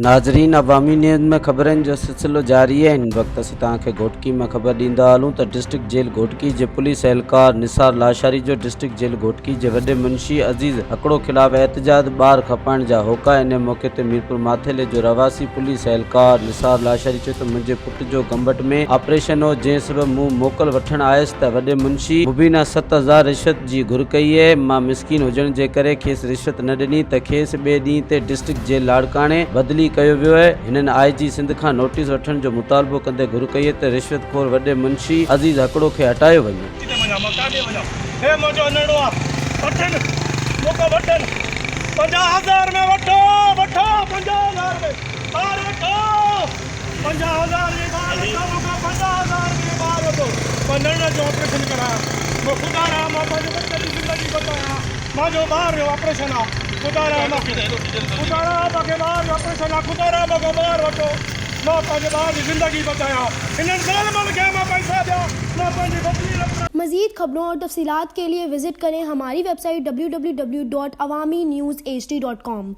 नाज़रीन, अवामी न्यूज़ में खबरन जो सिलसिलो जारी है। इन वक्त असीं तव्हांखे घोटकी में खबर ॾींदा हलूं त डिस्ट्रक्ट जेल घोटकी जे पुलिस एहलकार नثار लاشاري जो डिस्ट्रक्ट जेल घोटकी जे वॾे मुंशी अज़ीज हकड़ो खिलाफ एहतजाज ॿार खपाइण जा होका। इन मौके ते मीरपुर माथेले जो रवासी पुलिस एहलकार नثار लاشاري चयो त मुंहिंजे पुट जो गंबट में ऑपरेशन हो, जंहिं सबबि मूं मोकल वठण आयुसि त वॾे मुंशी मुबीना 7000 रिश्वत जी घुर कई आहे। मां मिसकिन हुजण जे करे खेसि रिश्वत न ॾिनी त खेसि ॿिए ॾींहं ते डिस्ट्रक्ट जेल लाड़काणे बदिली कयो वियो आहे। हिननि IG सिंध खां नोटिस वठण जो मुतालबो कंदे घुर कई त रिश्वतखोर वॾे मुंशी अज़ीज हकड़ो खे हटायो वञे। मज़ीद खबरों और तफसीलात के लिए विजिट करें हमारी वेबसाइट www.awamiNewsHD.com।